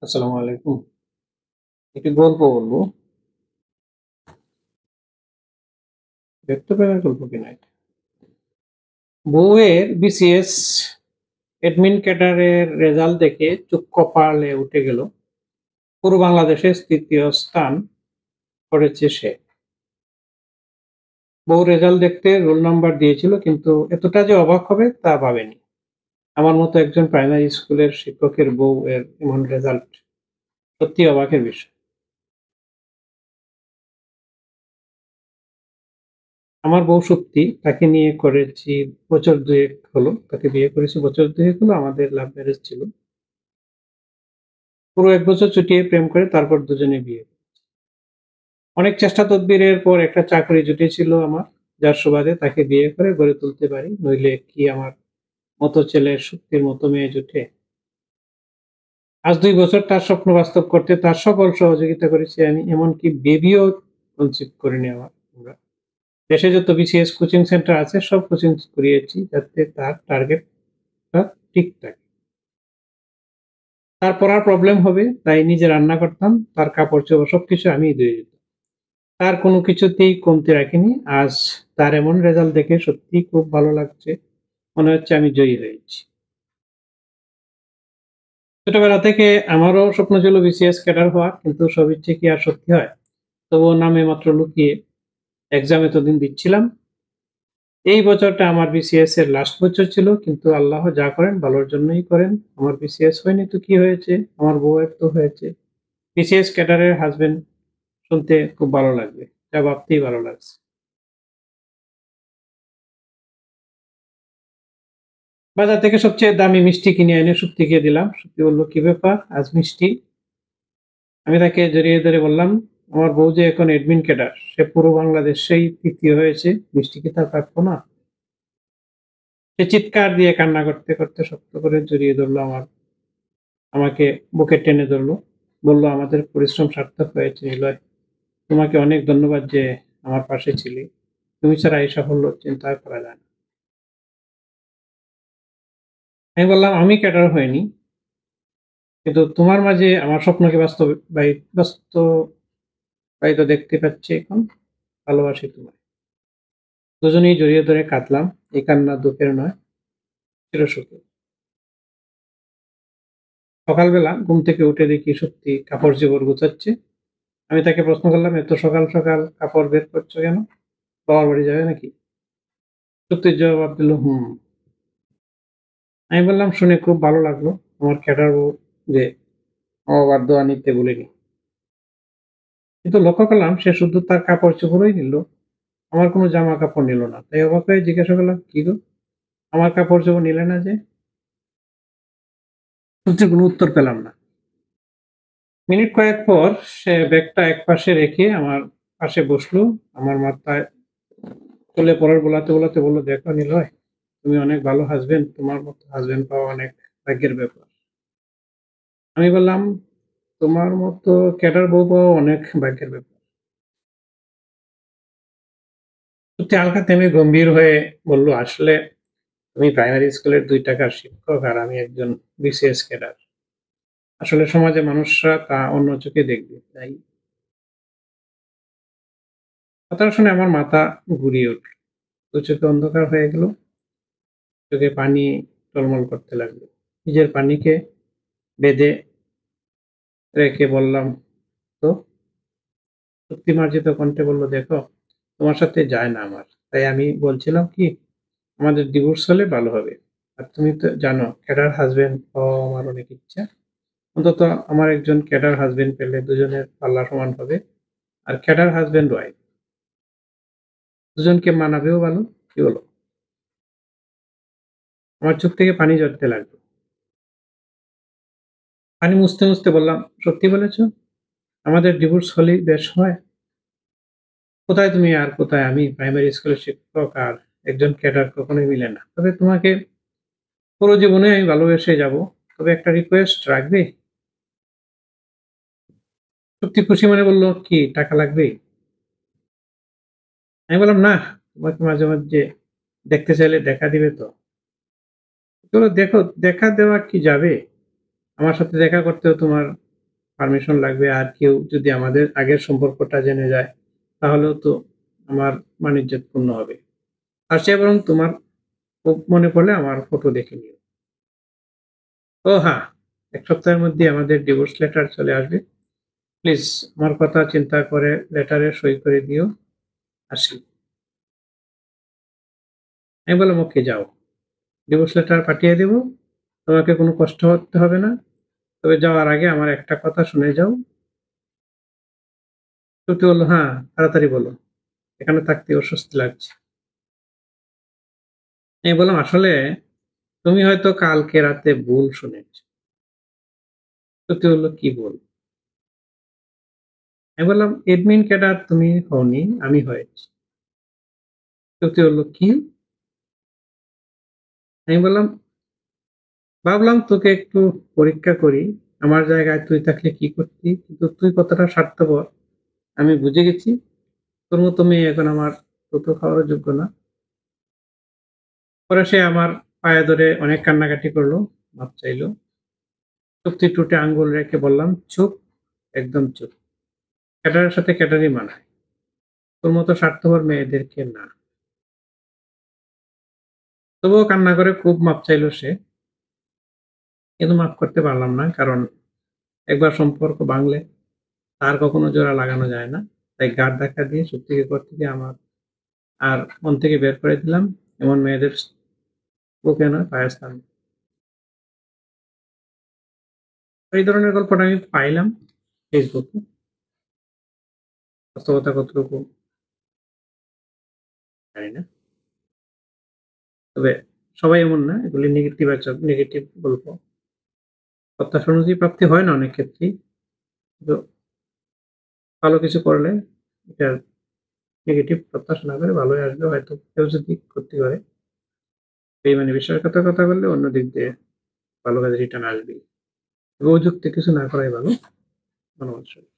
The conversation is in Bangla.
আসসালামু আলাইকুম। একটি গল্প বলবো। ব্যক্ত প্রেমের গল্প কিনা এটা? বউয়ের বিসিএস অ্যাডমিন ক্যাডারের রেজাল্ট দেখে চোখ কপালে উঠে গেল। পুরো বাংলাদেশে তৃতীয় স্থান করেছে সে। বউ রেজাল্ট দেখতে রোল নাম্বার দিয়েছিল, কিন্তু এতটা যে অবাক হবে তা ভাবেনি। আমার মতো একজন প্রাইমারি স্কুলের শিক্ষকের বউ এর এমন রেজাল্ট সত্যি অবাকের বিষয়। আমার বউ সত্যি, তাকে নিয়ে করেছি বছর দুয়েক হলো। তাকে বিয়ে করেছি বছর দুয়েক হলো। আমাদের লাভ ম্যারেজ ছিল। পুরো ১ বছর চুটিয়ে প্রেম করে তারপর দুজনে বিয়ে। অনেক চেষ্টা তদবিরের পর একটা চাকরি জুটেছিল আমার, যার সুবাদে তাকে বিয়ে করে গড়ে তুলতে পারি। নইলে কি আমার মতো ছেলের শক্তির মতো মেয়ে জুটে? আজ ২ বছর তার স্বপ্ন বাস্তব করতে তার সকল সহযোগিতা করেছি আমি। এমনকি বেবিও কনসিভ করে নেওয়া আমরা। দেশে যত বিসিএস কোচিং সেন্টার আছে সব কোচিং করিয়েছি, যাতে তার টার্গেটটা ঠিক থাকে। তার পড়ার প্রবলেম হবে তাই নিজে রান্না করতাম, তার কাপড়-চোপড় সবকিছু আমিই ধুয়ে দিতাম। তার কোনো কিছুতেই কমতি রাখিনি। আজ তার এমন রেজাল্ট দেখে সত্যিই খুব ভালো লাগছে। মনে হচ্ছে আমি জয়ী হয়েছি। ছোটবেলা থেকে আমারও স্বপ্ন ছিল বিসিএস ক্যাডার হওয়ার, কিন্তু সব ইচ্ছে কি আর সত্যি হয়? তবুও নামে মাত্র লুকিয়ে এক্সাম এতদিন দিচ্ছিলাম। এই বছরটা আমার বিসিএস এর লাস্ট বছর ছিল, কিন্তু আল্লাহ যা করেন ভালোর জন্যই করেন। আমার বিসিএস হয়নি তো কি হয়েছে? আমার বউয়ের তো হয়েছে। বিসিএস ক্যাডারের হাসব্যান্ড শুনতে খুব ভালো লাগবে। যা ভাবতেই ভালো লাগছে। বাজার থেকে সবচেয়ে দামি মিষ্টি কিনে এনে সুপ্তিকে দিলাম। সুপ্তি বলল, "কি ব্যাপার? আজ মিষ্টি?" আমি তাকে জড়িয়ে ধরে বললাম, "আমার বউ যে এখন অ্যাডমিন ক্যাডার, সে পুরো বাংলাদেশেই ৩য় হয়েছে। মিষ্টি কি তার প্রাপ্য না?" সে চিৎকার দিয়ে কান্না করতে, করতে শক্ত করে জড়িয়ে ধরল আমাকে বুকে টেনে ধরল। বলল, "আমাদের পরিশ্রম সার্থক হয়েছে নিলয়। তোমাকে অনেক ধন্যবাদ যে আমার পাশে ছিলে। তুমি ছাড়া এই সাফল্য চিন্তা করা যায় না।" আমি বললাম, "আমি ক্যাডার হইনি। কিন্তু তোমার মাঝে আমার স্বপ্নকে বাস্তবায়িত দেখতে পাচ্ছি এখন। ভালোবাসি তোমায়।" দুজনেই জড়িয়ে ধরে কাঁদলাম। এই কান্না দুঃখের নয়, চিরসুখের। সকালবেলা ঘুম থেকে উঠে দেখি সত্যি কাপড়-চোপড় গুছাচ্ছে। আমি তাকে প্রশ্ন করলাম, "এত সকাল সকাল কাপড় বের করছো কেন? বাবার বাড়ি যাবে নাকি?" সত্যির জবাব দিল, "হুম।" আমি বললাম, "শুনে খুব ভালো লাগলো। আমার ক্যাডার বউ যে আমার বাবার দোয়া নিতে ভুলেনি।" কিন্তু লক্ষ্য করলাম সে শুধু তার কাপড়-চোপড়ই নিল। আমার কোনো জামা-কাপড় নিল না। তাই অবাক হয়ে জিজ্ঞাসা করলাম, "কি গো? আমার কাপড়-চোপড় নিলে না যে?" সত্যি কোনো উত্তর পেলাম না। মিনিট কয়েক পর সে ব্যাগটা একপাশে রেখে আমার পাশে বসলো। আমার মাথায় তুলে পরের বোলাতে, বোলাতে বলল, "দেখো নিলয়, তুমি অনেক ভালো হাসব্যান্ড। তোমার মতো হাসব্যান্ড পাওয়া অনেক ভাগ্যের ব্যাপার।" আমি বললাম, "তোমার মতো ক্যাডার বউ পাওয়া অনেক ভাগ্যের ব্যাপার।" সত্যি হালকা থেমে গম্ভীর হয়ে বলল, "আসলে তুমি প্রাইমারি স্কুলের ২ টাকার শিক্ষক আর আমি একজন বিসিএস ক্যাডার। আসলে সমাজে মানুষরা তা অন্য চোখে দেখবে, তাই।" কথাটা শুনে আমার মাথা ঘুরিয়ে উঠল। ২ চোখে অন্ধকার হয়ে গেল। চোখে পানি টলমল করতে লাগলো। নিজের পানিকে বেঁধে রেখে বললাম, "তো?" সত্যি মার্জিত কণ্ঠে বলল, "দেখো, তোমার সাথে যায় না আমার। তাই আমি বলছিলাম কি, আমাদের ডিভোর্স হলে ভালো হবে। আর তুমি তো জানো ক্যাডার হাসব্যান্ড হওয়া আমার অনেক ইচ্ছা। অন্তত আমার একজন ক্যাডার হাসব্যান্ড পেলে দুজনের পাল্লা সমান হবে। আর ক্যাডার হাসব্যান্ড ওয়াইফ দুজনকে মানাবেও ভালো। কি বলো?" আমার চোখ থেকে পানি ঝরতে লাগলো। পানি মুছতে, মুছতে বললাম, "সত্যি বলেছ? আমাদের ডিভোর্স হলেই বেশ হয়। কোথায় তুমি আর কোথায় আমি? প্রাইমারি স্কুলের শিক্ষক আর একজন ক্যাডার কখনোই মিলে না। তবে তোমাকে পুরো জীবনে আমি ভালোবেসে যাব। তবে একটা রিকোয়েস্ট রাখবে?" সত্যি খুশি মনে বলল, "কি টাকা লাগবে?" আমি বললাম, "না, তোমাকে মাঝে, মাঝে দেখতে চাইলে দেখা দিবে তো?" বলল, "দেখো, দেখা দেওয়া কি যাবে? আমার সাথে দেখা করতেও তোমার পারমিশন লাগবে, আর কেউ যদি আমাদের আগের সম্পর্কটা জেনে যায় তাহলেও তো আমার মান-ইজ্জত ক্ষুণ্ণ হবে। তার চেয়ে বরং তোমার খুব মনে পড়লে আমার ফটো দেখে নিও। ও হ্যাঁ, ১ সপ্তাহের মধ্যে আমাদের ডিভোর্স লেটার চলে আসবে। প্লিজ আমার কথা চিন্তা করে লেটারে সই করে দিও। আসি। আমি বললাম, "ওকে যাও। ডিভোর্স লেটার পাঠিয়ে দেব। তোমাকে কোনো কষ্ট করতে হবে না। তবে যাওয়ার আগে আমার একটা কথা শুনে যাও।" শ্রুতি বলল, "হ্যাঁ, তাড়াতাড়ি বলো। এখানে থাকতে অস্বস্তি লাগছে।" আমি বললাম, "আসলে তুমি হয়তো কালকে রাতে ভুল শুনেছ।" শ্রুতি বলল, "কি ভুল?" আমি বললাম, "এডমিন ক্যাডার তুমি হওনি, আমি হয়েছি।" শ্রুতি বলল, "কি?" আমি বললাম, "ভাবলাম তোকে একটু পরীক্ষা করি। আমার জায়গায় তুই থাকলে কি করতি? কিন্তু তুই কতটা স্বার্থপর আমি বুঝে গেছি। তোর মতো মেয়ে এখন আমার থুথু খাওয়ারও যোগ্য না।" পরে সে আমার পায়ে ধরে অনেক কান্নাকাটি করলো, মাপ চাইলো। চুপটি ঠোঁটে আঙ্গুল রেখে বললাম, "চুপ, একদম চুপ। ক্যাডারের সাথে ক্যাডারই মানায়। তোর মতো স্বার্থপর মেয়েদেরকে না।" তবুও কান্না করে খুব মাপ চাইলো সে। কিন্তু মাফ করতে পারলাম না। কারণ একবার সম্পর্ক ভাঙলে আর কখনো জোড়া লাগানো যায় না। তাই গাঢ় ধাক্কা দিয়ে চুপ থেকে ঘর থেকে আমার আর মন থেকে বের করে দিলাম। এমন মেয়েদের বুকে নয়, পায়ে স্থান। এই ধরনের গল্পটা আমি পাইলাম ফেসবুকে। বাস্তবতা কতটুকু জানি না। তবে সবাই এমন না। এগুলি নেগেটিভ গল্প। প্রত্যাশা অনুযায়ী প্রাপ্তি হয় না অনেক ক্ষেত্রেই। কিন্তু ভালো কিছু করলে এটার নেগেটিভ প্রত্যাশা না করে ভালোই আসবে। হয়তো কেউ যদি ক্ষতি করে, বেইমানি বিশ্বাসঘাতকতা কথা বললে অন্য দিক দিয়ে ভালো কাজে রিটার্ন আসবেই। তবে অযৌক্তিক কিছু না করাই ভালো। ধন্যবাদ।